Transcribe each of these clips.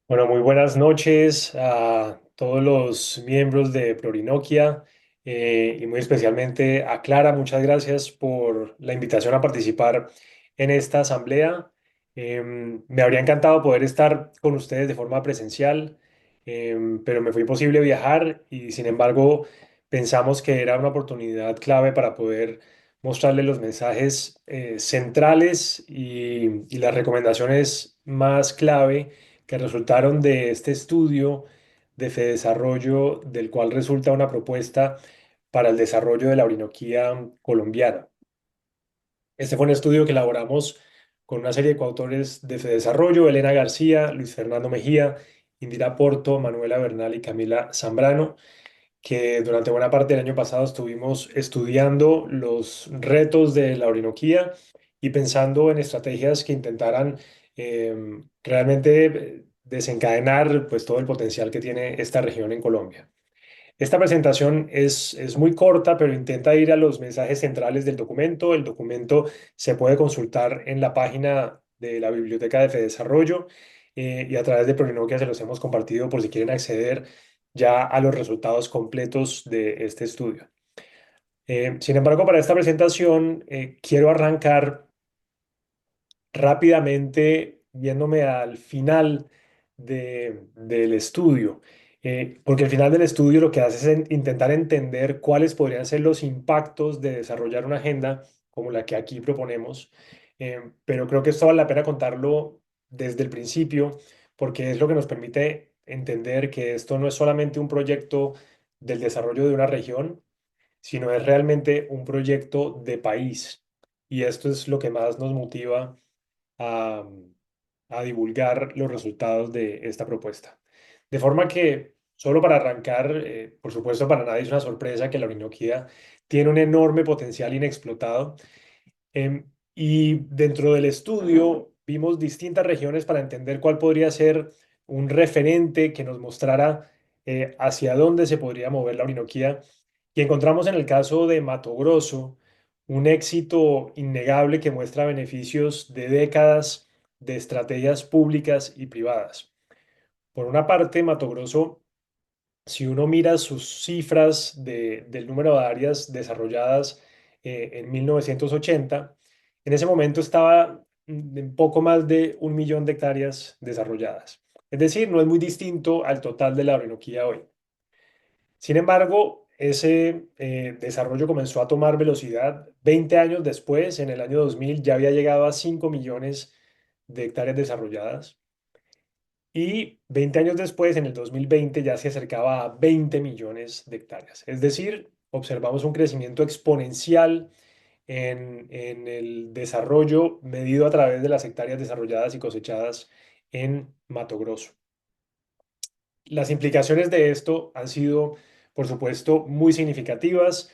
Bueno, muy buenas noches a todos los miembros de Plurinoquia y muy especialmente a Clara. Muchas gracias por la invitación a participar en esta asamblea. Me habría encantado poder estar con ustedes de forma presencial, pero me fue imposible viajar y sin embargo pensamos que era una oportunidad clave para poder mostrarles los mensajes centrales y las recomendaciones más clave que resultaron de este estudio de Fedesarrollo, del cual resulta una propuesta para el desarrollo de la Orinoquía colombiana. Este fue un estudio que elaboramos con una serie de coautores de Fedesarrollo: Elena García, Luis Fernando Mejía, Indira Porto, Manuela Bernal y Camila Zambrano, que durante buena parte del año pasado estuvimos estudiando los retos de la Orinoquía y pensando en estrategias que intentaran realmente desencadenar pues, todo el potencial que tiene esta región en Colombia. Esta presentación es muy corta, pero intenta ir a los mensajes centrales del documento. El documento se puede consultar en la página de la Biblioteca de Fedesarrollo y a través de Prolinoquia se los hemos compartido por si quieren acceder ya a los resultados completos de este estudio. Sin embargo, para esta presentación quiero arrancar rápidamente viéndome al final del estudio, porque al final del estudio lo que hace es intentar entender cuáles podrían ser los impactos de desarrollar una agenda como la que aquí proponemos. Pero creo que esto vale la pena contarlo desde el principio, porque es lo que nos permite entender que esto no es solamente un proyecto del desarrollo de una región, sino es realmente un proyecto de país. Y esto es lo que más nos motiva a, a divulgar los resultados de esta propuesta. De forma que, solo para arrancar, por supuesto para nadie es una sorpresa que la Orinoquía tiene un enorme potencial inexplotado. Y dentro del estudio vimos distintas regiones para entender cuál podría ser un referente que nos mostrara hacia dónde se podría mover la Orinoquía. Y encontramos en el caso de Mato Grosso un éxito innegable que muestra beneficios de décadas de estrategias públicas y privadas. Por una parte, Mato Grosso, si uno mira sus cifras del número de áreas desarrolladas en 1980, en ese momento estaba en poco más de 1 millón de hectáreas desarrolladas. Es decir, no es muy distinto al total de la Orinoquía hoy. Sin embargo, ese desarrollo comenzó a tomar velocidad 20 años después. En el año 2000 ya había llegado a 5 millones de hectáreas desarrolladas. Y 20 años después, en el 2020, ya se acercaba a 20 millones de hectáreas. Es decir, observamos un crecimiento exponencial en el desarrollo medido a través de las hectáreas desarrolladas y cosechadas en Mato Grosso. Las implicaciones de esto han sido, por supuesto, muy significativas.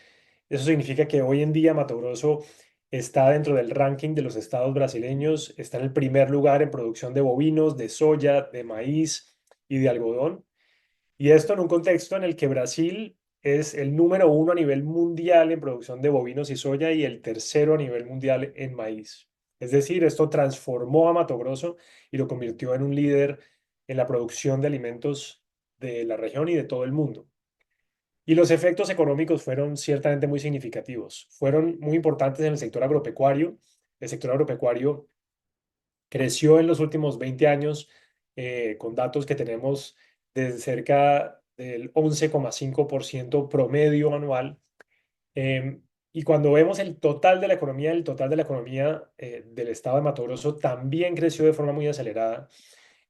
Eso significa que hoy en día Mato Grosso está dentro del ranking de los estados brasileños, está en el primer lugar en producción de bovinos, de soya, de maíz y de algodón. Y esto en un contexto en el que Brasil es el número uno a nivel mundial en producción de bovinos y soya y el tercero a nivel mundial en maíz. Es decir, esto transformó a Mato Grosso y lo convirtió en un líder en la producción de alimentos de la región y de todo el mundo. Y los efectos económicos fueron ciertamente muy significativos. Fueron muy importantes en el sector agropecuario. El sector agropecuario creció en los últimos 20 años con datos que tenemos de cerca del 11,5% promedio anual. Em, y cuando vemos el total de la economía, el total de la economía del estado de Mato Grosso también creció de forma muy acelerada.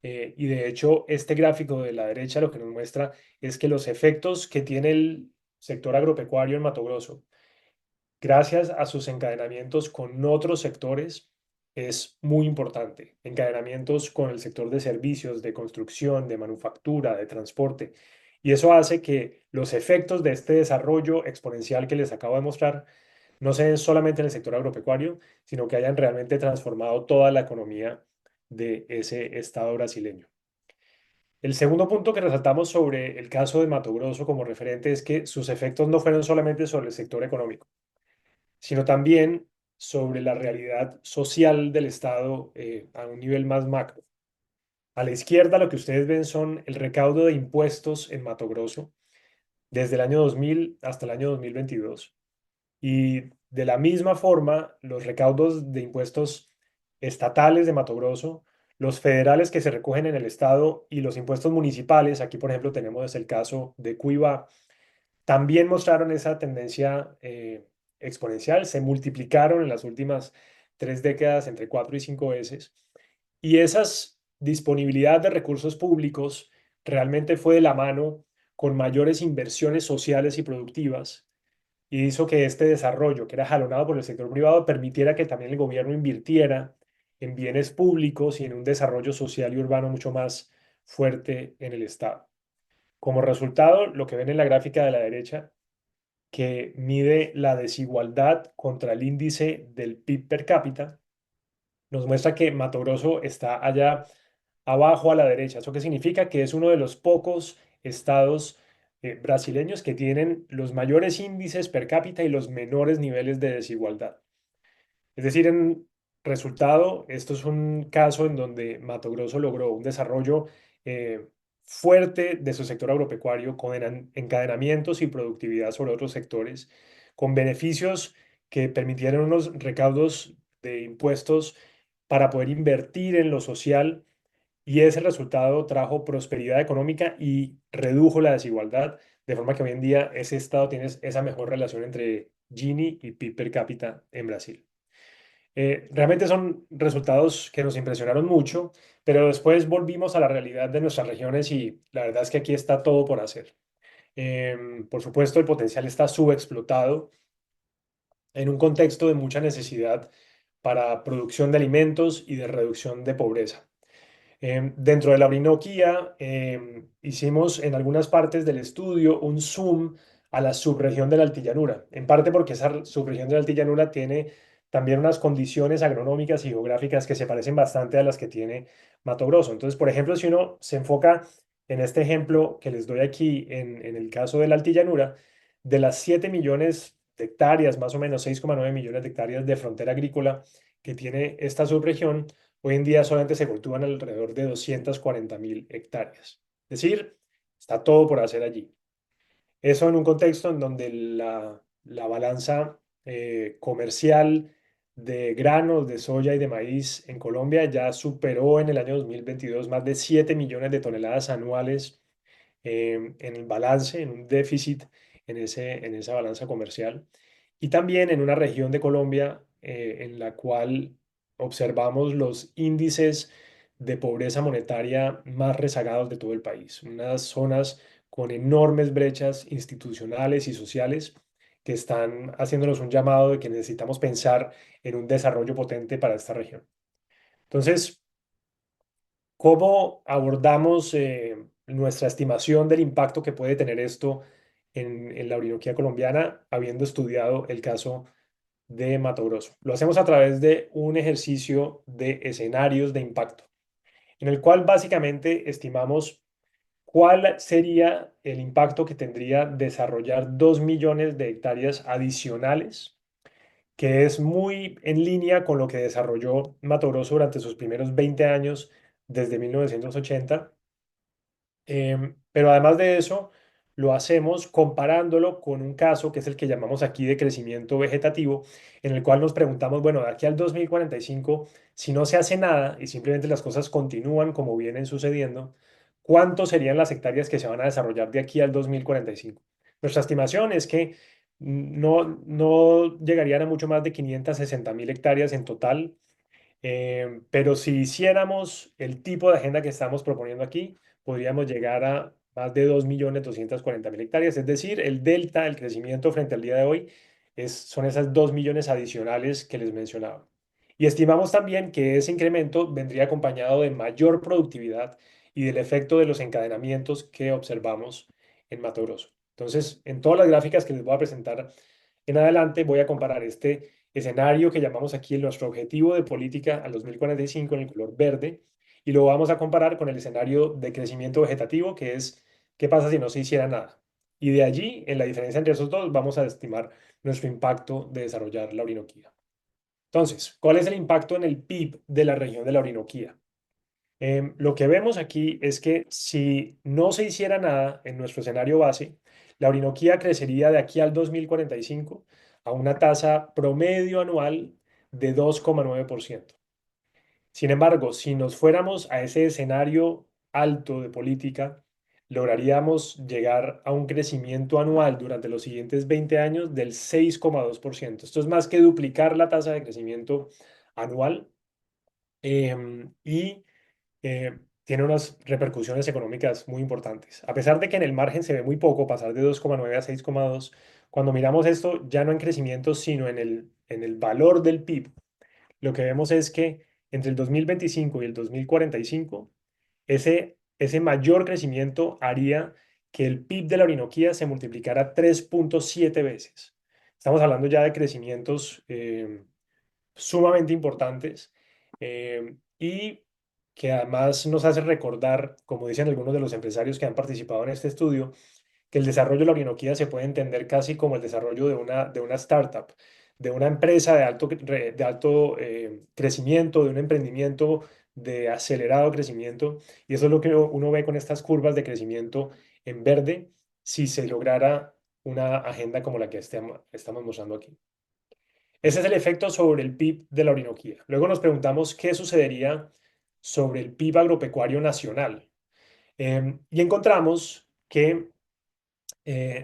Y de hecho, este gráfico de la derecha lo que nos muestra es que los efectos que tiene el sector agropecuario en Mato Grosso, gracias a sus encadenamientos con otros sectores, es muy importante. Encadenamientos con el sector de servicios, de construcción, de manufactura, de transporte. Y eso hace que los efectos de este desarrollo exponencial que les acabo de mostrar no se den solamente en el sector agropecuario, sino que hayan realmente transformado toda la economía de ese estado brasileño. El segundo punto que resaltamos sobre el caso de Mato Grosso como referente es que sus efectos no fueron solamente sobre el sector económico, sino también sobre la realidad social del Estado a un nivel más macro. A la izquierda lo que ustedes ven son el recaudo de impuestos en Mato Grosso desde el año 2000 hasta el año 2022. Y de la misma forma, los recaudos de impuestos estatales de Mato Grosso, los federales que se recogen en el estado y los impuestos municipales, aquí por ejemplo tenemos el caso de Cuiabá, también mostraron esa tendencia exponencial, se multiplicaron en las últimas 3 décadas entre 4 y 5 veces. Y esas disponibilidad de recursos públicos realmente fue de la mano con mayores inversiones sociales y productivas y hizo que este desarrollo, que era jalonado por el sector privado, permitiera que también el gobierno invirtiera en bienes públicos y en un desarrollo social y urbano mucho más fuerte en el Estado. Como resultado, lo que ven en la gráfica de la derecha, que mide la desigualdad contra el índice del PIB per cápita, nos muestra que Mato Grosso está allá abajo a la derecha. ¿Eso qué significa? Que es uno de los pocos estados brasileños que tienen los mayores índices per cápita y los menores niveles de desigualdad. Es decir, en resultado, esto es un caso en donde Mato Grosso logró un desarrollo eh, fuerte de su sector agropecuario con encadenamientos y productividad sobre otros sectores, con beneficios que permitieron unos recaudos de impuestos para poder invertir en lo social y ese resultado trajo prosperidad económica y redujo la desigualdad, de forma que hoy en día ese estado tiene esa mejor relación entre Gini y PIB per cápita en Brasil. Realmente son resultados que nos impresionaron mucho, pero después volvimos a la realidad de nuestras regiones y la verdad es que aquí está todo por hacer. Por supuesto, el potencial está subexplotado en un contexto de mucha necesidad para producción de alimentos y de reducción de pobreza. Dentro de la Orinoquía, hicimos en algunas partes del estudio un zoom a la subregión de la Altillanura, en parte porque esa subregión de la Altillanura tiene también unas condiciones agronómicas y geográficas que se parecen bastante a las que tiene Mato Grosso. Entonces, por ejemplo, si uno se enfoca en este ejemplo que les doy aquí, en el caso de la Altillanura, de las 7 millones de hectáreas, más o menos 6,9 millones de hectáreas de frontera agrícola que tiene esta subregión, hoy en día solamente se cultivan alrededor de 240.000 hectáreas. Es decir, está todo por hacer allí. Eso en un contexto en donde la balanza comercial de granos, de soya y de maíz en Colombia ya superó en el año 2022 más de 7 millones de toneladas anuales en el balance, en un déficit en esa balanza comercial. Y también en una región de Colombia en la cual observamos los índices de pobreza monetaria más rezagados de todo el país. Unas zonas con enormes brechas institucionales y sociales que están haciéndonos un llamado de que necesitamos pensar en un desarrollo potente para esta región. Entonces, ¿cómo abordamos nuestra estimación del impacto que puede tener esto en la Orinoquía colombiana, habiendo estudiado el caso de Mato Grosso? Lo hacemos a través de un ejercicio de escenarios de impacto, en el cual básicamente estimamos cuál sería el impacto que tendría desarrollar 2 millones de hectáreas adicionales, que es muy en línea con lo que desarrolló Mato Grosso durante sus primeros 20 años desde 1980. Pero además de eso, lo hacemos comparándolo con un caso que es el que llamamos aquí de crecimiento vegetativo, en el cual nos preguntamos, bueno, de aquí al 2045, si no se hace nada y simplemente las cosas continúan como vienen sucediendo, ¿cuánto serían las hectáreas que se van a desarrollar de aquí al 2045? Nuestra estimación es que no llegarían a mucho más de 560.000 hectáreas en total, pero si hiciéramos el tipo de agenda que estamos proponiendo aquí, podríamos llegar a más de 2.240.000 hectáreas. Es decir, el delta, el crecimiento frente al día de hoy, son esas 2 millones adicionales que les mencionaba. Y estimamos también que ese incremento vendría acompañado de mayor productividad y del efecto de los encadenamientos que observamos en Mato Grosso. Entonces, en todas las gráficas que les voy a presentar en adelante, voy a comparar este escenario que llamamos aquí nuestro objetivo de política al 2045 en el color verde y lo vamos a comparar con el escenario de crecimiento vegetativo que es qué pasa si no se hiciera nada. Y de allí, en la diferencia entre esos dos, vamos a estimar nuestro impacto de desarrollar la Orinoquía. Entonces, ¿cuál es el impacto en el PIB de la región de la Orinoquía? Lo que vemos aquí es que si no se hiciera nada en nuestro escenario base, la Orinoquía crecería de aquí al 2045 a una tasa promedio anual de 2,9%. Sin embargo, si nos fuéramos a ese escenario alto de política, lograríamos llegar a un crecimiento anual durante los siguientes 20 años del 6,2%. Esto es más que duplicar la tasa de crecimiento anual y tiene unas repercusiones económicas muy importantes. A pesar de que en el margen se ve muy poco, pasar de 2,9 a 6,2, cuando miramos esto ya no en crecimiento, sino en el valor del PIB, lo que vemos es que entre el 2025 y el 2045, ese mayor crecimiento haría que el PIB de la Orinoquía se multiplicara 3,7 veces. Estamos hablando ya de crecimientos sumamente importantes y que además nos hace recordar, como dicen algunos de los empresarios que han participado en este estudio, que el desarrollo de la Orinoquía se puede entender casi como el desarrollo de una startup, de una empresa de alto crecimiento, de un emprendimiento de acelerado crecimiento. Y eso es lo que uno ve con estas curvas de crecimiento en verde, si se lograra una agenda como la que estamos mostrando aquí. Ese es el efecto sobre el PIB de la Orinoquía. Luego nos preguntamos qué sucedería sobre el PIB agropecuario nacional. Y encontramos que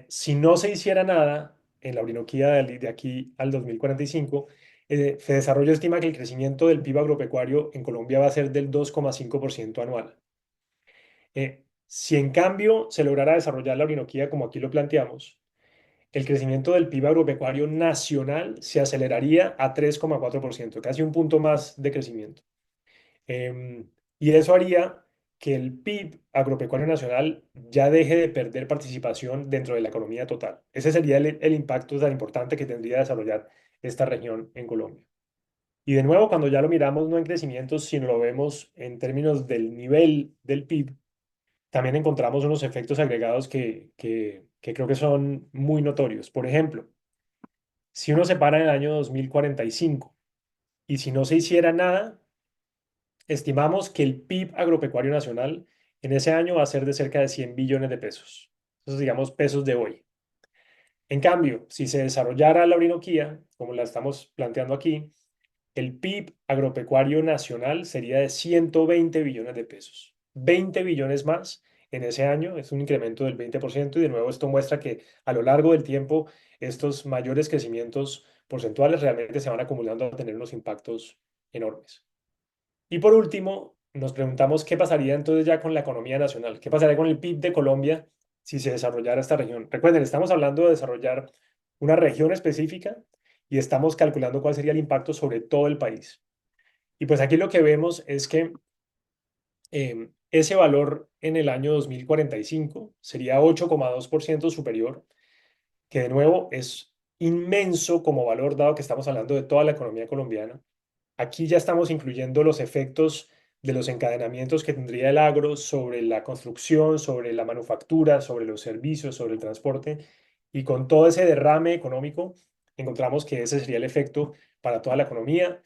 si no se hiciera nada en la Orinoquía de aquí al 2045, Fedesarrollo estima que el crecimiento del PIB agropecuario en Colombia va a ser del 2,5% anual. Si en cambio se lograra desarrollar la Orinoquía como aquí lo planteamos, el crecimiento del PIB agropecuario nacional se aceleraría a 3,4%, casi un punto más de crecimiento. Y eso haría que el PIB agropecuario nacional ya deje de perder participación dentro de la economía total. Ese sería el impacto tan importante que tendría desarrollar esta región en Colombia. Y de nuevo, cuando ya lo miramos no en crecimiento, sino lo vemos en términos del nivel del PIB, también encontramos unos efectos agregados que creo que son muy notorios. Por ejemplo, si uno se para en el año 2045 y si no se hiciera nada, estimamos que el PIB agropecuario nacional en ese año va a ser de cerca de 100 billones de pesos. Esos, digamos, pesos de hoy. En cambio, si se desarrollara la Orinoquía, como la estamos planteando aquí, el PIB agropecuario nacional sería de 120 billones de pesos. 20 billones más en ese año, es un incremento del 20% y de nuevo esto muestra que a lo largo del tiempo estos mayores crecimientos porcentuales realmente se van acumulando a tener unos impactos enormes. Y por último, nos preguntamos qué pasaría entonces ya con la economía nacional, qué pasaría con el PIB de Colombia si se desarrollara esta región. Recuerden, estamos hablando de desarrollar una región específica y estamos calculando cuál sería el impacto sobre todo el país. Y pues aquí lo que vemos es que ese valor en el año 2045 sería 8,2% superior, que de nuevo es inmenso como valor dado que estamos hablando de toda la economía colombiana. Aquí ya estamos incluyendo los efectos de los encadenamientos que tendría el agro sobre la construcción, sobre la manufactura, sobre los servicios, sobre el transporte. Y con todo ese derrame económico, encontramos que ese sería el efecto para toda la economía.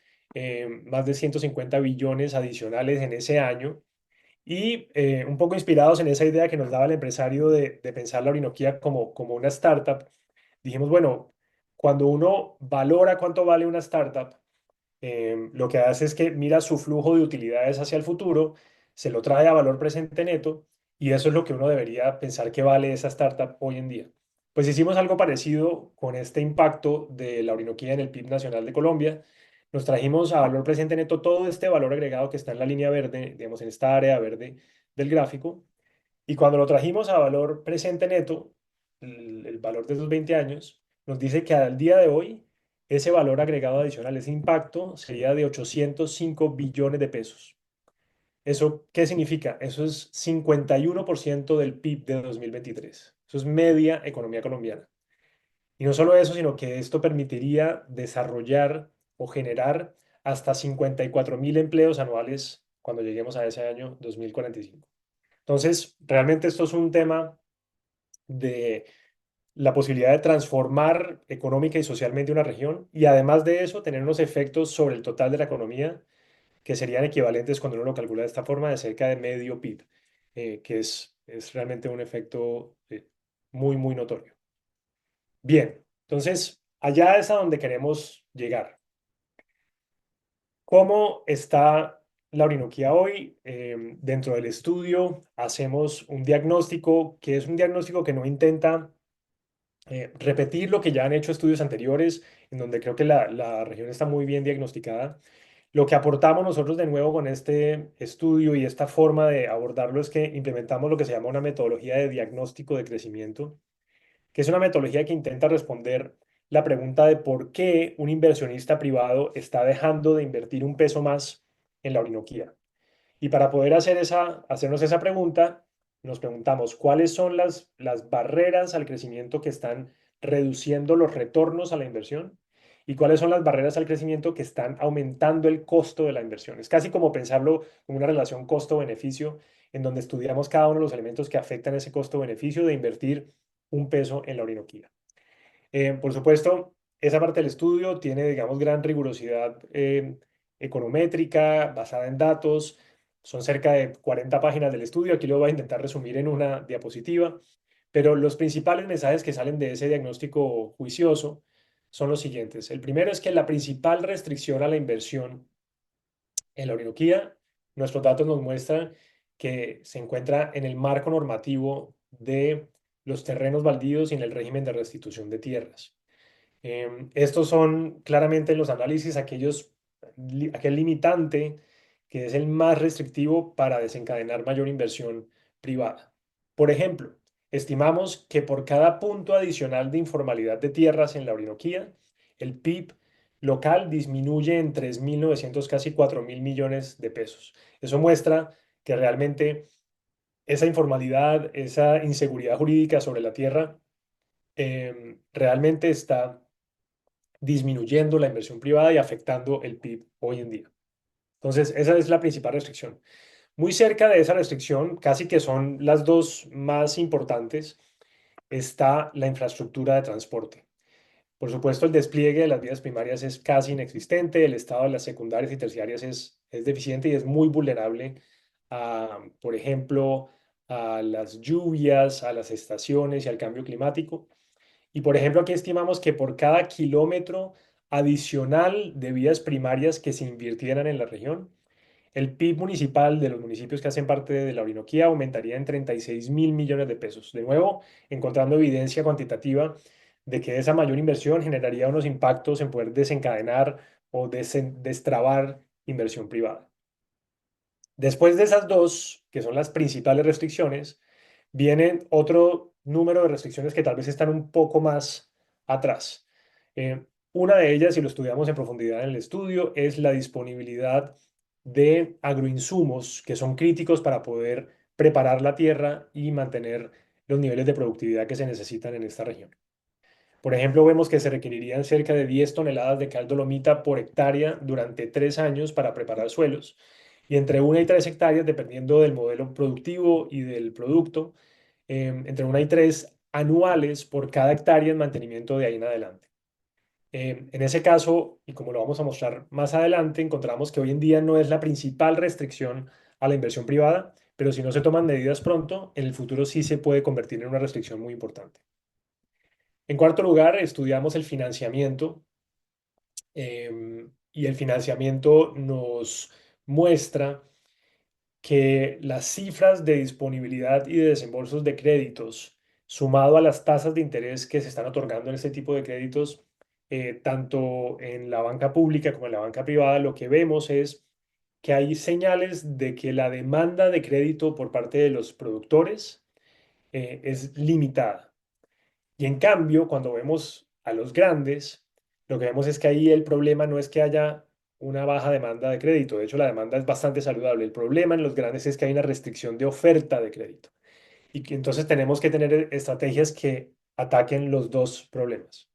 Más de 150 billones adicionales en ese año. Y un poco inspirados en esa idea que nos daba el empresario de pensar la Orinoquía como una startup, dijimos, bueno, cuando uno valora cuánto vale una startup, lo que hace es que mira su flujo de utilidades hacia el futuro, se lo trae a valor presente neto y eso es lo que uno debería pensar que vale esa startup hoy en día. Pues hicimos algo parecido con este impacto de la Orinoquía en el PIB nacional de Colombia. Nos trajimos a valor presente neto todo este valor agregado que está en la línea verde, digamos, en esta área verde del gráfico. Y cuando lo trajimos a valor presente neto, el valor de esos 20 años, nos dice que al día de hoy ese valor agregado adicional, ese impacto, sería de 805 billones de pesos. ¿Eso qué significa? Eso es 51% del PIB de 2023. Eso es media economía colombiana. Y no solo eso, sino que esto permitiría desarrollar o generar hasta 54.000 empleos anuales cuando lleguemos a ese año 2045. Entonces, realmente esto es un tema de la posibilidad de transformar económica y socialmente una región y además de eso tener unos efectos sobre el total de la economía que serían equivalentes cuando uno lo calcula de esta forma de cerca de medio PIB, que es realmente un efecto muy, muy notorio. Bien, entonces allá es a donde queremos llegar. ¿Cómo está la Orinoquía hoy? Dentro del estudio hacemos un diagnóstico que es un diagnóstico que no intenta repetir lo que ya han hecho estudios anteriores, en donde creo que la región está muy bien diagnosticada. Lo que aportamos nosotros de nuevo con este estudio y esta forma de abordarlo es que implementamos lo que se llama una metodología de diagnóstico de crecimiento, que es una metodología que intenta responder la pregunta de por qué un inversionista privado está dejando de invertir un peso más en la Orinoquía. Y para poder hacernos esa pregunta, nos preguntamos cuáles son las barreras al crecimiento que están reduciendo los retornos a la inversión y cuáles son las barreras al crecimiento que están aumentando el costo de la inversión. Es casi como pensarlo como una relación costo-beneficio, en donde estudiamos cada uno de los elementos que afectan ese costo-beneficio de invertir un peso en la Orinoquía. Por supuesto, esa parte del estudio tiene, digamos, gran rigurosidad econométrica, basada en datos. Son cerca de 40 páginas del estudio. Aquí lo voy a intentar resumir en una diapositiva. Pero los principales mensajes que salen de ese diagnóstico juicioso son los siguientes. El primero es que la principal restricción a la inversión en la Orinoquía, nuestros datos nos muestran que se encuentra en el marco normativo de los terrenos baldíos y en el régimen de restitución de tierras. Estos son claramente en los análisis aquel limitante que es el más restrictivo para desencadenar mayor inversión privada. Por ejemplo, estimamos que por cada punto adicional de informalidad de tierras en la Orinoquía, el PIB local disminuye en 3.900, casi 4.000 millones de pesos. Eso muestra que realmente esa informalidad, esa inseguridad jurídica sobre la tierra, realmente está disminuyendo la inversión privada y afectando el PIB hoy en día. Entonces, esa es la principal restricción. Muy cerca de esa restricción, casi que son las dos más importantes, está la infraestructura de transporte. Por supuesto, el despliegue de las vías primarias es casi inexistente, el estado de las secundarias y terciarias es deficiente y es muy vulnerable a, por ejemplo, a las lluvias, a las estaciones y al cambio climático. Y por ejemplo, aquí estimamos que por cada kilómetro adicional de vías primarias que se invirtieran en la región, el PIB municipal de los municipios que hacen parte de la Orinoquía aumentaría en 36.000 millones de pesos. De nuevo, encontrando evidencia cuantitativa de que esa mayor inversión generaría unos impactos en poder desencadenar o destrabar inversión privada. Después de esas dos, que son las principales restricciones, vienen otro número de restricciones que tal vez están un poco más atrás. Eh, una de ellas, si lo estudiamos en profundidad en el estudio, es la disponibilidad de agroinsumos que son críticos para poder preparar la tierra y mantener los niveles de productividad que se necesitan en esta región. Por ejemplo, vemos que se requerirían cerca de 10 toneladas de cal dolomita por hectárea durante 3 años para preparar suelos y entre 1 y 3 hectáreas, dependiendo del modelo productivo y del producto, entre 1 y 3 anuales por cada hectárea en mantenimiento de ahí en adelante. En ese caso, y como lo vamos a mostrar más adelante, encontramos que hoy en día no es la principal restricción a la inversión privada, pero si no se toman medidas pronto, en el futuro sí se puede convertir en una restricción muy importante. En cuarto lugar, estudiamos el financiamiento y el financiamiento nos muestra que las cifras de disponibilidad y de desembolsos de créditos, sumado a las tasas de interés que se están otorgando en este tipo de créditos, tanto en la banca pública como en la banca privada, lo que vemos es que hay señales de que la demanda de crédito por parte de los productores es limitada. Y en cambio, cuando vemos a los grandes, lo que vemos es que ahí el problema no es que haya una baja demanda de crédito, de hecho la demanda es bastante saludable. El problema en los grandes es que hay una restricción de oferta de crédito y que entonces tenemos que tener estrategias que ataquen los dos problemas.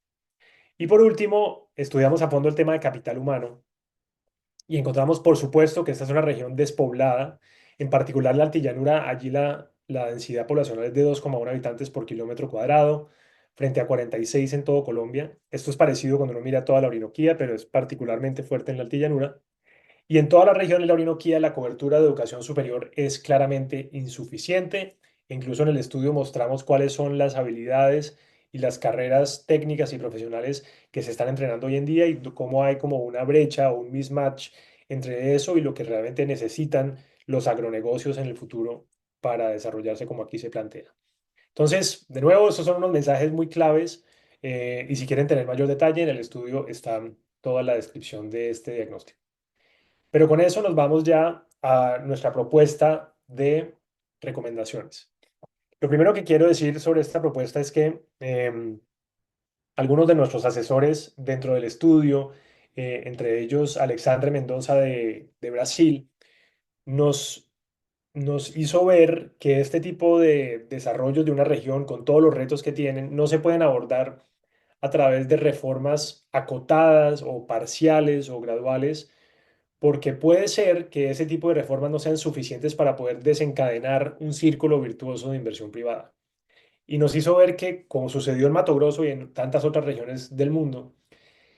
Y por último, estudiamos a fondo el tema de capital humano y encontramos, por supuesto, que esta es una región despoblada, en particular la altillanura, allí la densidad poblacional es de 2,1 habitantes por kilómetro cuadrado, frente a 46 en todo Colombia. Esto es parecido cuando uno mira toda la Orinoquía, pero es particularmente fuerte en la altillanura. Y en toda la región de la Orinoquía la cobertura de educación superior es claramente insuficiente. Incluso en el estudio mostramos cuáles son las habilidades y las carreras técnicas y profesionales que se están entrenando hoy en día y cómo hay como una brecha o un mismatch entre eso y lo que realmente necesitan los agronegocios en el futuro para desarrollarse como aquí se plantea. Entonces, de nuevo, estos son unos mensajes muy claves y si quieren tener mayor detalle, en el estudio está toda la descripción de este diagnóstico. Pero con eso nos vamos ya a nuestra propuesta de recomendaciones. Lo primero que quiero decir sobre esta propuesta es que algunos de nuestros asesores dentro del estudio, entre ellos Alexandre Mendoza de Brasil, nos, nos hizo ver que este tipo de desarrollos de una región con todos los retos que tienen no se pueden abordar a través de reformas acotadas o parciales o graduales, porque puede ser que ese tipo de reformas no sean suficientes para poder desencadenar un círculo virtuoso de inversión privada. Y nos hizo ver que, como sucedió en Mato Grosso y en tantas otras regiones del mundo,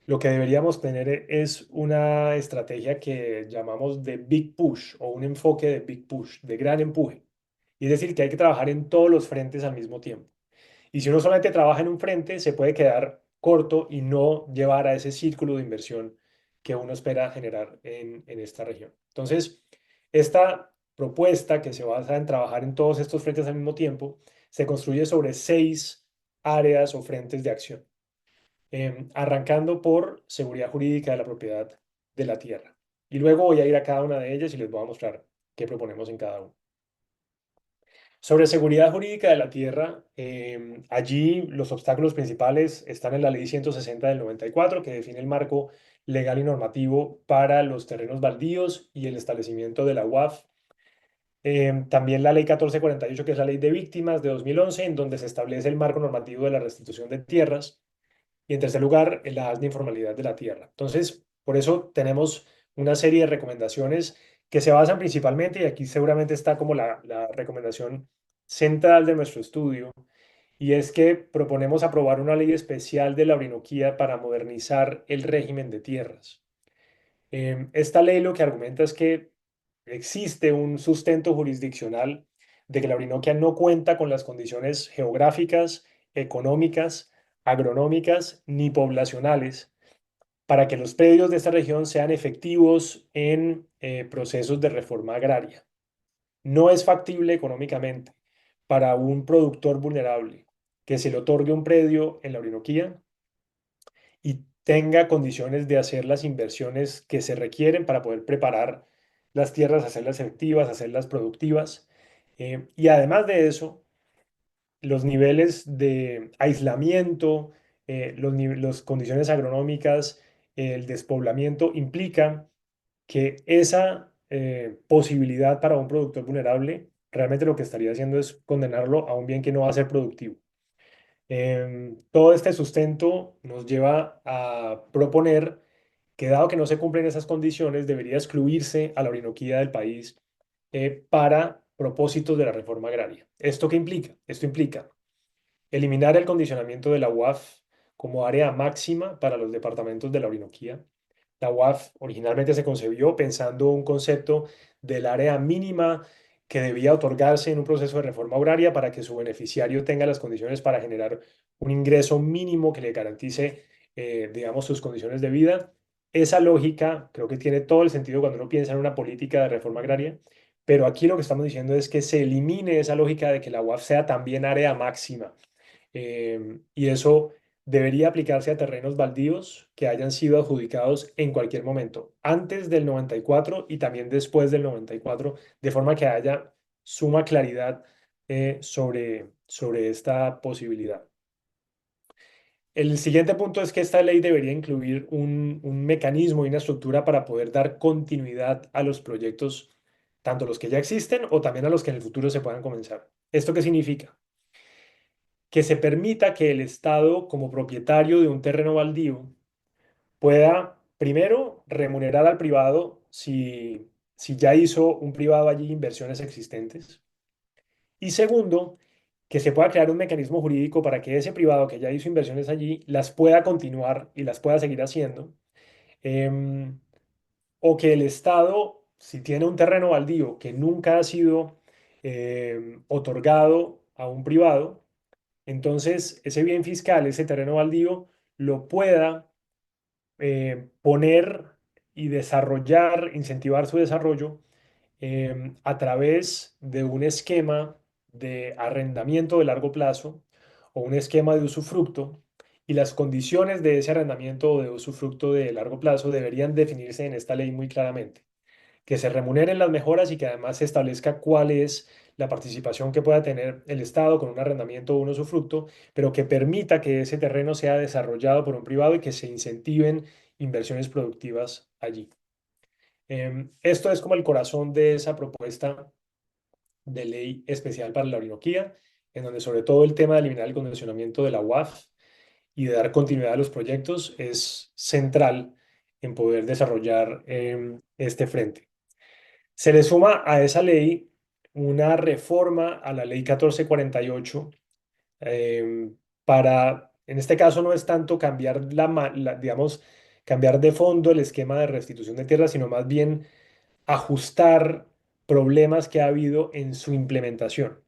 lo que deberíamos tener es una estrategia que llamamos de Big Push o un enfoque de Big Push, de gran empuje. Y es decir, que hay que trabajar en todos los frentes al mismo tiempo. Y si uno solamente trabaja en un frente, se puede quedar corto y no llevar a ese círculo de inversión que uno espera generar en esta región. Entonces, esta propuesta que se basa en trabajar en todos estos frentes al mismo tiempo, se construye sobre 6 áreas o frentes de acción, arrancando por seguridad jurídica de la propiedad de la tierra. Y luego voy a ir a cada una de ellas y les voy a mostrar qué proponemos en cada una. Sobre seguridad jurídica de la tierra, allí los obstáculos principales están en la Ley 160 del 94, que define el marco legal y normativo para los terrenos baldíos y el establecimiento de la UAF. También la Ley 1448, que es la Ley de Víctimas de 2011, en donde se establece el marco normativo de la restitución de tierras. Y en tercer lugar, la alta informalidad de la tierra. Entonces, por eso tenemos una serie de recomendaciones que se basan principalmente, y aquí seguramente está como la recomendación central de nuestro estudio, y es que proponemos aprobar una ley especial de la Orinoquía para modernizar el régimen de tierras. Esta ley lo que argumenta es que existe un sustento jurisdiccional de que la Orinoquia no cuenta con las condiciones geográficas, económicas, agronómicas ni poblacionales para que los predios de esta región sean efectivos en procesos de reforma agraria. No es factible económicamente para un productor vulnerable que se le otorgue un predio en la Orinoquía y tenga condiciones de hacer las inversiones que se requieren para poder preparar las tierras, hacerlas efectivas, hacerlas productivas. Y además de eso, los niveles de aislamiento, las condiciones agronómicas, el despoblamiento implican que esa posibilidad para un productor vulnerable realmente lo que estaría haciendo es condenarlo a un bien que no va a ser productivo. Todo este sustento nos lleva a proponer que dado que no se cumplen esas condiciones, debería excluirse a la Orinoquía del país para propósitos de la reforma agraria. ¿Esto qué implica? Esto implica eliminar el condicionamiento de la UAF como área máxima para los departamentos de la Orinoquía. La UAF originalmente se concebió pensando un concepto del área mínima que debía otorgarse en un proceso de reforma agraria para que su beneficiario tenga las condiciones para generar un ingreso mínimo que le garantice, digamos, sus condiciones de vida. Esa lógica creo que tiene todo el sentido cuando uno piensa en una política de reforma agraria, pero aquí lo que estamos diciendo es que se elimine esa lógica de que la UAF sea también área máxima, y eso debería aplicarse a terrenos baldíos que hayan sido adjudicados en cualquier momento, antes del 94 y también después del 94, de forma que haya suma claridad sobre esta posibilidad. El siguiente punto es que esta ley debería incluir un mecanismo y una estructura para poder dar continuidad a los proyectos, tanto los que ya existen o también a los que en el futuro se puedan comenzar. ¿Esto qué significa? Que se permita que el Estado, como propietario de un terreno baldío, pueda, primero, remunerar al privado si ya hizo un privado allí inversiones existentes. Y segundo, que se pueda crear un mecanismo jurídico para que ese privado que ya hizo inversiones allí las pueda continuar y las pueda seguir haciendo. Em, o que el Estado, si tiene un terreno baldío que nunca ha sido otorgado a un privado, entonces ese bien fiscal, ese terreno baldío, lo pueda poner y desarrollar, incentivar su desarrollo a través de un esquema de arrendamiento de largo plazo o un esquema de usufructo, y las condiciones de ese arrendamiento o de usufructo de largo plazo deberían definirse en esta ley muy claramente, que se remuneren las mejoras y que además se establezca cuál es la participación que pueda tener el Estado con un arrendamiento o un usufructo, pero que permita que ese terreno sea desarrollado por un privado y que se incentiven inversiones productivas allí. Esto es como el corazón de esa propuesta de ley especial para la Orinoquía, en donde sobre todo el tema de eliminar el condicionamiento de la UAF y de dar continuidad a los proyectos es central en poder desarrollar este frente. Se le suma a esa ley una reforma a la ley 1448 para, en este caso no es tanto cambiar digamos, cambiar de fondo el esquema de restitución de tierras, sino más bien ajustar problemas que ha habido en su implementación.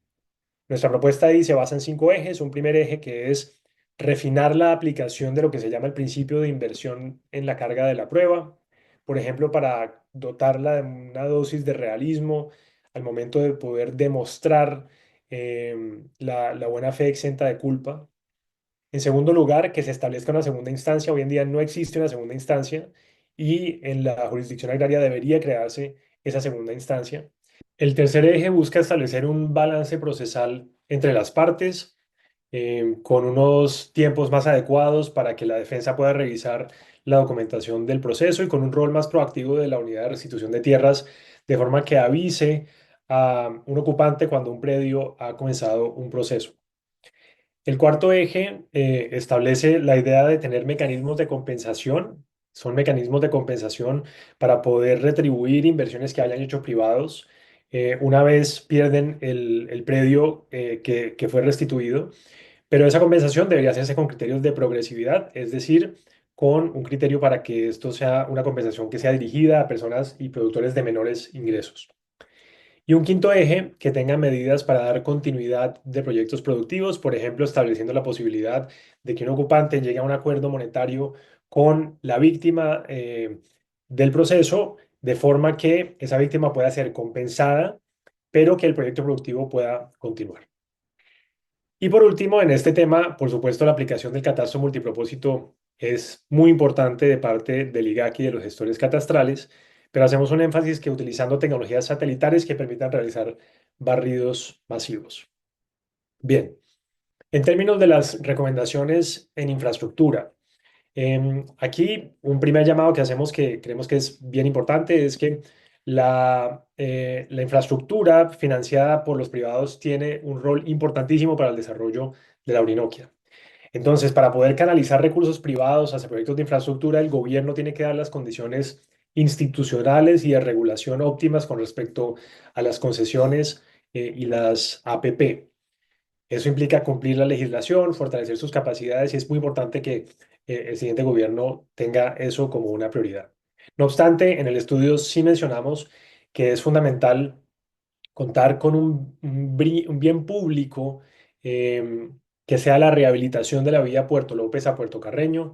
Nuestra propuesta ahí se basa en 5 ejes. Un primer eje que es refinar la aplicación de lo que se llama el principio de inversión en la carga de la prueba. Por ejemplo, para dotarla de una dosis de realismo al momento de poder demostrar la buena fe exenta de culpa. En segundo lugar, que se establezca una segunda instancia. Hoy en día no existe una segunda instancia y en la jurisdicción agraria debería crearse esa segunda instancia. El tercer eje busca establecer un balance procesal entre las partes, con unos tiempos más adecuados para que la defensa pueda revisar la documentación del proceso y con un rol más proactivo de la unidad de restitución de tierras, de forma que avise a un ocupante cuando un predio ha comenzado un proceso. El cuarto eje establece la idea de tener mecanismos de compensación. Son mecanismos de compensación para poder retribuir inversiones que hayan hecho privados una vez pierden el predio que fue restituido. Pero esa compensación debería hacerse con criterios de progresividad, es decir, con un criterio para que esto sea una compensación que sea dirigida a personas y productores de menores ingresos. Y un quinto eje, que tenga medidas para dar continuidad de proyectos productivos, por ejemplo, estableciendo la posibilidad de que un ocupante llegue a un acuerdo monetario con la víctima del proceso, de forma que esa víctima pueda ser compensada, pero que el proyecto productivo pueda continuar. Y por último, en este tema, por supuesto, la aplicación del catastro multipropósito es muy importante de parte del IGAC y de los gestores catastrales, pero hacemos un énfasis que utilizando tecnologías satelitales que permitan realizar barridos masivos. Bien, en términos de las recomendaciones en infraestructura, aquí un primer llamado que hacemos que creemos que es bien importante es que la infraestructura financiada por los privados tiene un rol importantísimo para el desarrollo de la Orinoquia. Entonces, para poder canalizar recursos privados hacia proyectos de infraestructura, el gobierno tiene que dar las condiciones institucionales y de regulación óptimas con respecto a las concesiones y las APP. Eso implica cumplir la legislación, fortalecer sus capacidades y es muy importante que el siguiente gobierno tenga eso como una prioridad. No obstante, en el estudio sí mencionamos que es fundamental contar con un bien público que sea la rehabilitación de la vía Puerto López a Puerto Carreño.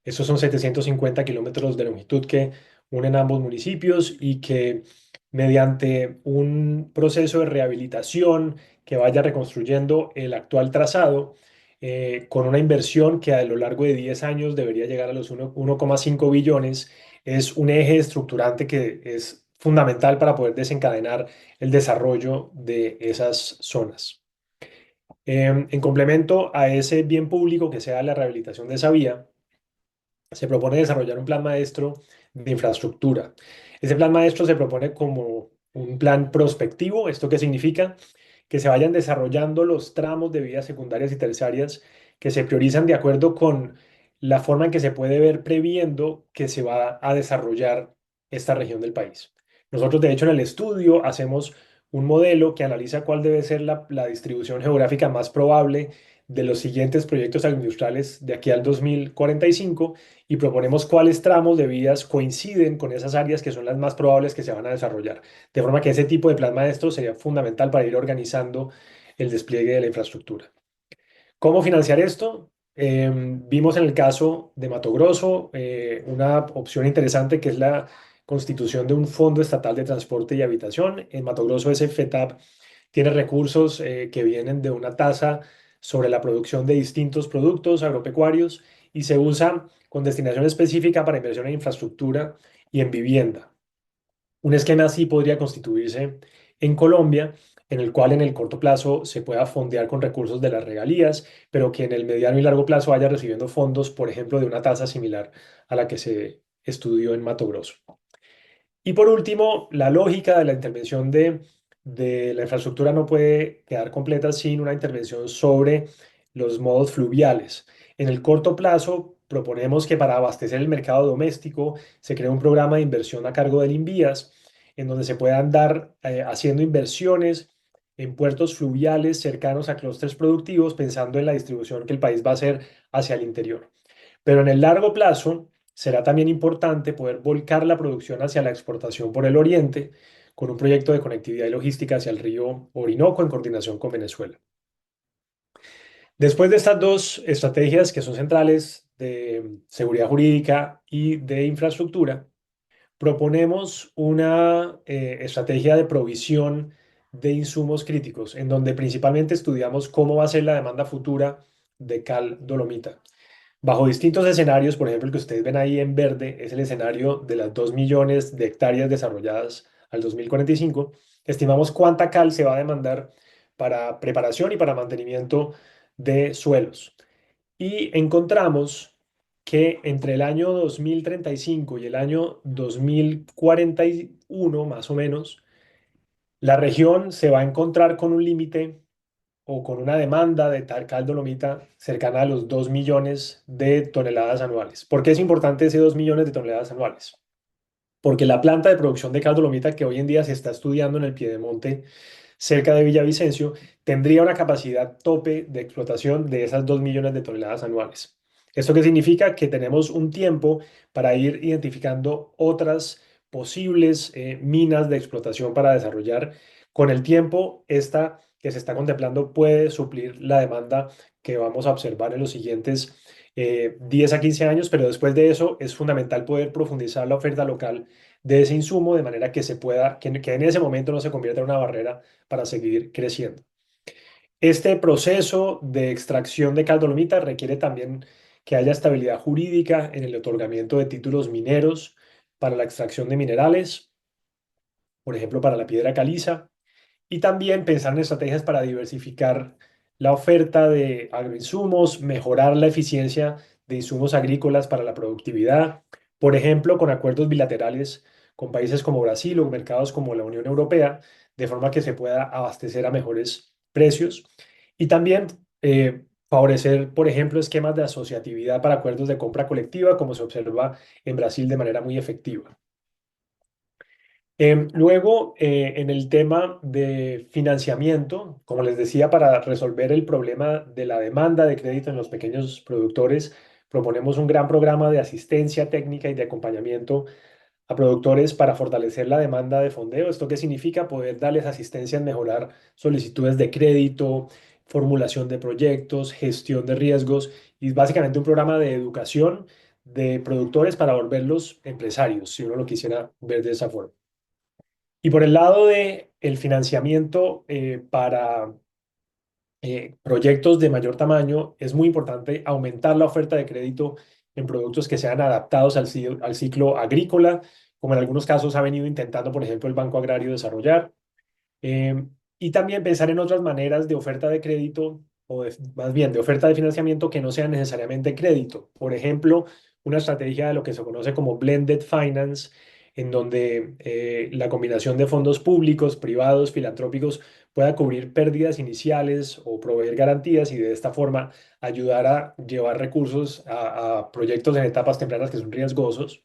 Esos son 750 kilómetros de longitud que unen ambos municipios y que mediante un proceso de rehabilitación que vaya reconstruyendo el actual trazado, con una inversión que a lo largo de 10 años debería llegar a los 1,5 billones, es un eje estructurante que es fundamental para poder desencadenar el desarrollo de esas zonas. En complemento a ese bien público que sea la rehabilitación de esa vía, se propone desarrollar un plan maestro de infraestructura. Ese plan maestro se propone como un plan prospectivo. ¿Esto qué significa? Que se vayan desarrollando los tramos de vías secundarias y terciarias que se priorizan de acuerdo con la forma en que se puede ver previendo que se va a desarrollar esta región del país. Nosotros, de hecho, en el estudio hacemos un modelo que analiza cuál debe ser la distribución geográfica más probable de los siguientes proyectos agroindustriales de aquí al 2045 y proponemos cuáles tramos de vías coinciden con esas áreas que son las más probables que se van a desarrollar. De forma que ese tipo de plan maestro sería fundamental para ir organizando el despliegue de la infraestructura. ¿Cómo financiar esto? Vimos en el caso de Mato Grosso una opción interesante que es la constitución de un Fondo Estatal de Transporte y Habitación. En Mato Grosso ese FETAP tiene recursos que vienen de una tasa sobre la producción de distintos productos agropecuarios y se usa con destinación específica para inversión en infraestructura y en vivienda. Un esquema así podría constituirse en Colombia, en el cual en el corto plazo se pueda fondear con recursos de las regalías, pero que en el mediano y largo plazo vaya recibiendo fondos, por ejemplo, de una tasa similar a la que se estudió en Mato Grosso. Y por último, la lógica de la intervención de la infraestructura no puede quedar completa sin una intervención sobre los modos fluviales. En el corto plazo, proponemos que para abastecer el mercado doméstico se cree un programa de inversión a cargo del Invías, en donde se puedan dar haciendo inversiones en puertos fluviales cercanos a clústeres productivos, pensando en la distribución que el país va a hacer hacia el interior. Pero en el largo plazo será también importante poder volcar la producción hacia la exportación por el oriente con un proyecto de conectividad y logística hacia el río Orinoco en coordinación con Venezuela. Después de estas dos estrategias que son centrales de seguridad jurídica y de infraestructura, proponemos una estrategia de provisión de insumos críticos, en donde principalmente estudiamos cómo va a ser la demanda futura de cal dolomita. Bajo distintos escenarios, por ejemplo, el que ustedes ven ahí en verde es el escenario de las 2 millones de hectáreas desarrolladas al 2045. Estimamos cuánta cal se va a demandar para preparación y para mantenimiento de suelos. Y encontramos que entre el año 2035 y el año 2041, más o menos, la región se va a encontrar con un límite o con una demanda de tal cal dolomita cercana a los 2 millones de toneladas anuales. ¿Por qué es importante ese 2 millones de toneladas anuales? Porque la planta de producción de cal dolomita que hoy en día se está estudiando en el Piedemonte, cerca de Villavicencio, tendría una capacidad tope de explotación de esas 2 millones de toneladas anuales. ¿Esto qué significa? Que tenemos un tiempo para ir identificando otras posibles minas de explotación para desarrollar. Con el tiempo, esta que se está contemplando puede suplir la demanda que vamos a observar en los siguientes 10 a 15 años, pero después de eso es fundamental poder profundizar la oferta local de ese insumo de manera que se pueda, que en ese momento no se convierta en una barrera para seguir creciendo. Este proceso de extracción de caldolomita requiere también que haya estabilidad jurídica en el otorgamiento de títulos mineros para la extracción de minerales, por ejemplo, para la piedra caliza, y también pensar en estrategias para diversificar la oferta de agroinsumos, mejorar la eficiencia de insumos agrícolas para la productividad, por ejemplo, con acuerdos bilaterales con países como Brasil o mercados como la Unión Europea, de forma que se pueda abastecer a mejores precios. Y también favorecer, por ejemplo, esquemas de asociatividad para acuerdos de compra colectiva, como se observa en Brasil de manera muy efectiva. Luego, en el tema de financiamiento, como les decía, para resolver el problema de la demanda de crédito en los pequeños productores, proponemos un gran programa de asistencia técnica y de acompañamiento a productores para fortalecer la demanda de fondeo. ¿Esto qué significa? Poder darles asistencia en mejorar solicitudes de crédito, formulación de proyectos, gestión de riesgos y básicamente un programa de educación de productores para volverlos empresarios, si uno lo quisiera ver de esa forma. Y por el lado de el financiamiento para proyectos de mayor tamaño, es muy importante aumentar la oferta de crédito en productos que sean adaptados al ciclo agrícola, como en algunos casos ha venido intentando, por ejemplo, el Banco Agrario desarrollar. Eh, y también pensar en otras maneras de oferta de crédito más bien de oferta de financiamiento que no sean necesariamente crédito. Por ejemplo, una estrategia de lo que se conoce como blended finance, en donde la combinación de fondos públicos, privados, filantrópicos pueda cubrir pérdidas iniciales o proveer garantías y de esta forma ayudar a llevar recursos a proyectos en etapas tempranas que son riesgosos.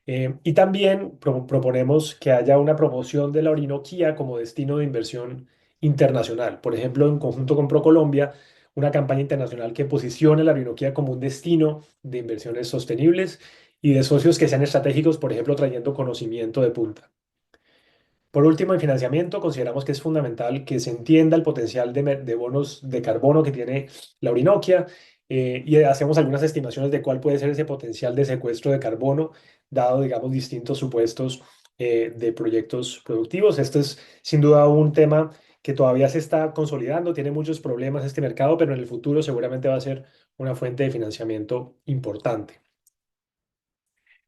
Y también proponemos que haya una promoción de la Orinoquía como destino de inversión internacional. Por ejemplo, en conjunto con ProColombia, una campaña internacional que posicione la Orinoquía como un destino de inversiones sostenibles y de socios que sean estratégicos, por ejemplo, trayendo conocimiento de punta. Por último, en financiamiento, consideramos que es fundamental que se entienda el potencial de bonos de carbono que tiene la Orinoquia y hacemos algunas estimaciones de cuál puede ser ese potencial de secuestro de carbono, dado, digamos, distintos supuestos de proyectos productivos. Este es sin duda un tema que todavía se está consolidando, tiene muchos problemas este mercado, pero en el futuro seguramente va a ser una fuente de financiamiento importante.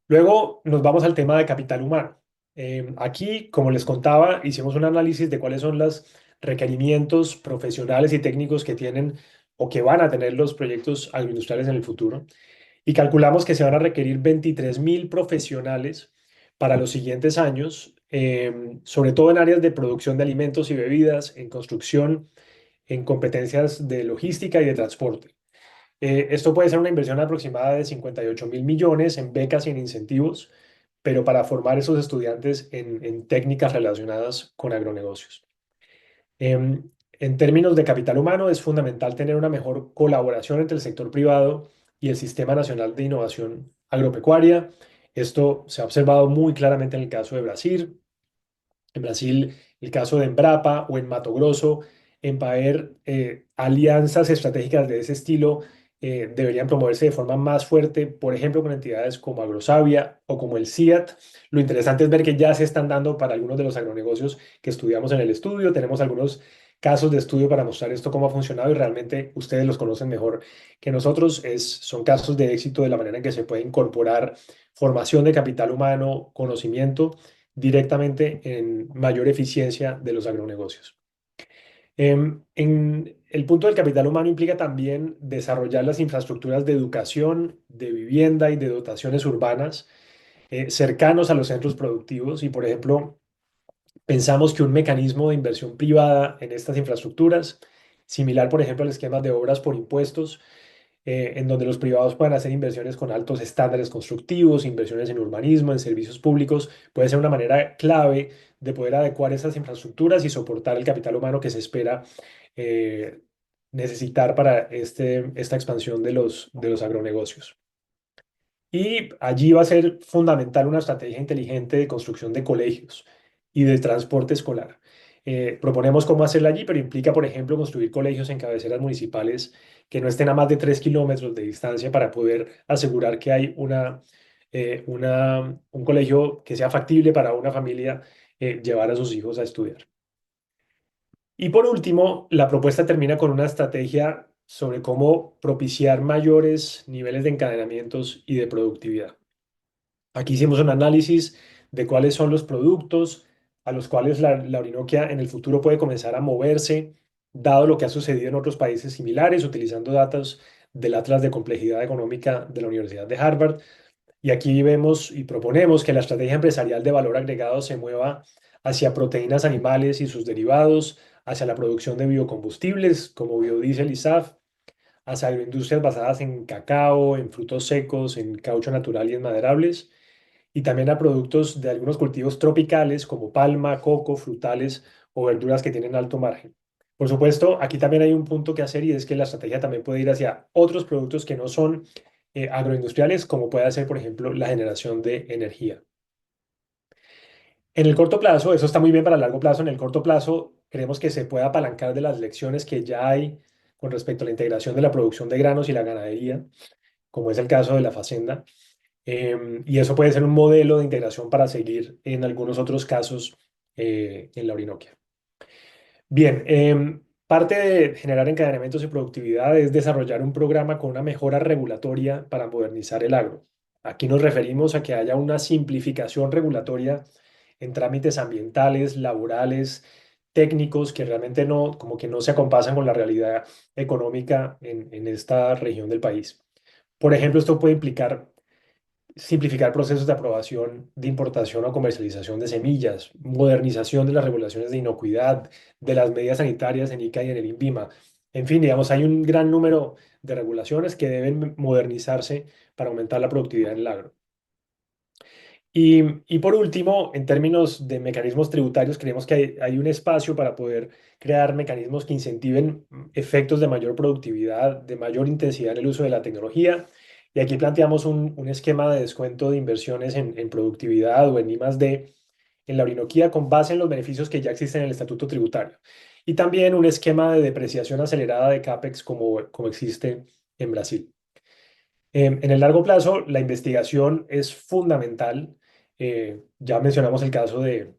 Luego nos vamos al tema de capital humano. Aquí, como les contaba, hicimos un análisis de cuáles son los requerimientos profesionales y técnicos que tienen o que van a tener los proyectos agroindustriales en el futuro y calculamos que se van a requerir 23.000 profesionales para los siguientes años, sobre todo en áreas de producción de alimentos y bebidas, en construcción, en competencias de logística y de transporte. Esto puede ser una inversión aproximada de 58.000 millones en becas y en incentivos, pero para formar esos estudiantes en técnicas relacionadas con agronegocios. En términos de capital humano, es fundamental tener una mejor colaboración entre el sector privado y el Sistema Nacional de Innovación Agropecuaria. Esto se ha observado muy claramente en el caso de Brasil. En Brasil, el caso de Embrapa o en Mato Grosso, Embraer, alianzas estratégicas de ese estilo deberían promoverse de forma más fuerte, por ejemplo, con entidades como Agrosavia o como el CIAT. Lo interesante es ver que ya se están dando para algunos de los agronegocios que estudiamos en el estudio. Tenemos algunos casos de estudio para mostrar esto cómo ha funcionado y realmente ustedes los conocen mejor que nosotros. Son casos de éxito de la manera en que se puede incorporar formación de capital humano, conocimiento directamente en mayor eficiencia de los agronegocios. En el punto del capital humano implica también desarrollar las infraestructuras de educación, de vivienda y de dotaciones urbanas cercanos a los centros productivos y, por ejemplo, pensamos que un mecanismo de inversión privada en estas infraestructuras, similar, por ejemplo, al esquema de obras por impuestos, en donde los privados puedan hacer inversiones con altos estándares constructivos, inversiones en urbanismo, en servicios públicos, puede ser una manera clave de poder adecuar esas infraestructuras y soportar el capital humano que se espera eh, necesitar para esta expansión de los agronegocios. Y allí va a ser fundamental una estrategia inteligente de construcción de colegios y de transporte escolar. Proponemos cómo hacerla allí, pero implica, por ejemplo, construir colegios en cabeceras municipales que no estén a más de 3 kilómetros de distancia para poder asegurar que hay un colegio que sea factible para una familia llevar a sus hijos a estudiar. Y por último, la propuesta termina con una estrategia sobre cómo propiciar mayores niveles de encadenamientos y de productividad. Aquí hicimos un análisis de cuáles son los productos a los cuales la Orinoquia en el futuro puede comenzar a moverse, dado lo que ha sucedido en otros países similares, utilizando datos del Atlas de Complejidad Económica de la Universidad de Harvard. Y aquí vemos y proponemos que la estrategia empresarial de valor agregado se mueva hacia proteínas animales y sus derivados, hacia la producción de biocombustibles como biodiesel y SAF, hacia agroindustrias basadas en cacao, en frutos secos, en caucho natural y en maderables y también a productos de algunos cultivos tropicales como palma, coco, frutales o verduras que tienen alto margen. Por supuesto, aquí también hay un punto que hacer y es que la estrategia también puede ir hacia otros productos que no son agroindustriales, como puede ser, por ejemplo, la generación de energía. En el corto plazo, eso está muy bien para el largo plazo, en el corto plazo creemos que se puede apalancar de las lecciones que ya hay con respecto a la integración de la producción de granos y la ganadería, como es el caso de la facenda. Y eso puede ser un modelo de integración para seguir en algunos otros casos en la Orinoquia. Bien, parte de generar encadenamientos y productividad es desarrollar un programa con una mejora regulatoria para modernizar el agro. Aquí nos referimos a que haya una simplificación regulatoria en trámites ambientales, laborales, técnicos que realmente no, como que no se acompasan con la realidad económica en esta región del país. Por ejemplo, esto puede implicar simplificar procesos de aprobación de importación o comercialización de semillas, modernización de las regulaciones de inocuidad, de las medidas sanitarias en ICA y en el INVIMA. En fin, digamos, hay un gran número de regulaciones que deben modernizarse para aumentar la productividad en el agro. Y por último, en términos de mecanismos tributarios, creemos que hay un espacio para poder crear mecanismos que incentiven efectos de mayor productividad, de mayor intensidad en el uso de la tecnología. Y aquí planteamos un esquema de descuento de inversiones en productividad o en I+D en la Orinoquía con base en los beneficios que ya existen en el estatuto tributario. Y también un esquema de depreciación acelerada de CAPEX como existe en Brasil. En el largo plazo, la investigación es fundamental. Ya mencionamos el caso de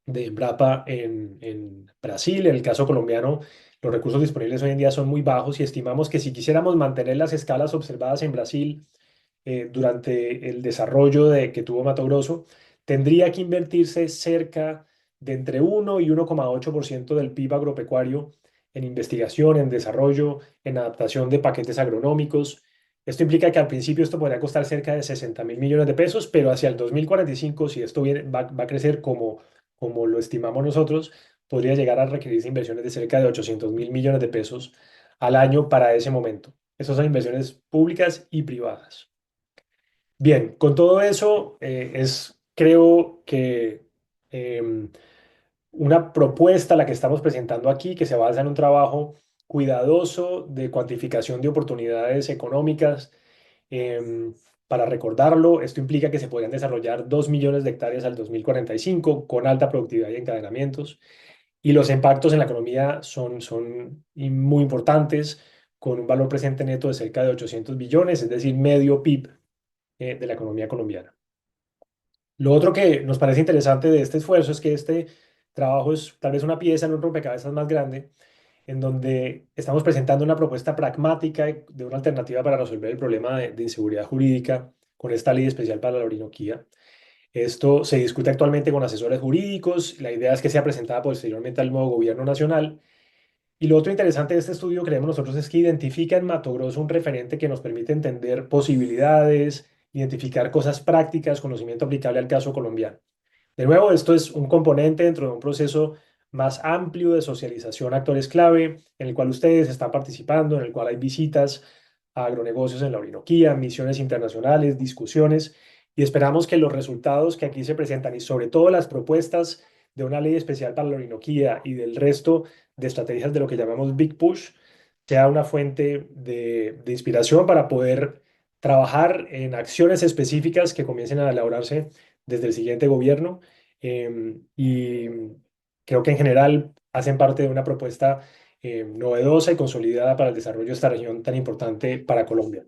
Embrapa en Brasil. En el caso colombiano, los recursos disponibles hoy en día son muy bajos y estimamos que si quisiéramos mantener las escalas observadas en Brasil durante el desarrollo que tuvo Mato Grosso, tendría que invertirse cerca de entre 1 y 1,8% del PIB agropecuario en investigación, en desarrollo, en adaptación de paquetes agronómicos. Esto implica que al principio esto podría costar cerca de 60.000 millones de pesos, pero hacia el 2045, si esto va a crecer como lo estimamos nosotros, podría llegar a requerirse inversiones de cerca de 800.000 millones de pesos al año para ese momento. Esas son inversiones públicas y privadas. Bien, con todo eso, creo que una propuesta la que estamos presentando aquí, que se basa en un trabajo cuidadoso de cuantificación de oportunidades económicas. em, para recordarlo, esto implica que se podrían desarrollar 2 millones de hectáreas al 2045 con alta productividad y encadenamientos. Y los impactos en la economía son muy importantes, con un valor presente neto de cerca de 800 billones, es decir, medio PIB de la economía colombiana. Lo otro que nos parece interesante de este esfuerzo es que este trabajo es tal vez una pieza en un rompecabezas más grande, en donde estamos presentando una propuesta pragmática de una alternativa para resolver el problema de inseguridad jurídica con esta ley especial para la Orinoquía. Esto se discute actualmente con asesores jurídicos. La idea es que sea presentada posteriormente al nuevo gobierno nacional. Y lo otro interesante de este estudio, creemos nosotros, es que identifica en Mato Grosso un referente que nos permite entender posibilidades, identificar cosas prácticas, conocimiento aplicable al caso colombiano. De nuevo, esto es un componente dentro de un proceso más amplio de socialización a actores clave, en el cual ustedes están participando, en el cual hay visitas a agronegocios en la Orinoquía, misiones internacionales, discusiones, y esperamos que los resultados que aquí se presentan y sobre todo las propuestas de una ley especial para la Orinoquía y del resto de estrategias de lo que llamamos Big Push sea una fuente de inspiración para poder trabajar en acciones específicas que comiencen a elaborarse desde el siguiente gobierno. Y creo que en general hacen parte de una propuesta novedosa y consolidada para el desarrollo de esta región tan importante para Colombia.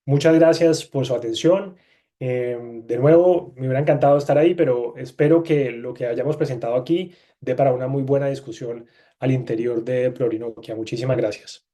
Muchas gracias por su atención. De nuevo, me hubiera encantado estar ahí, pero espero que lo que hayamos presentado aquí dé para una muy buena discusión al interior de Plurinoquia. Muchísimas gracias.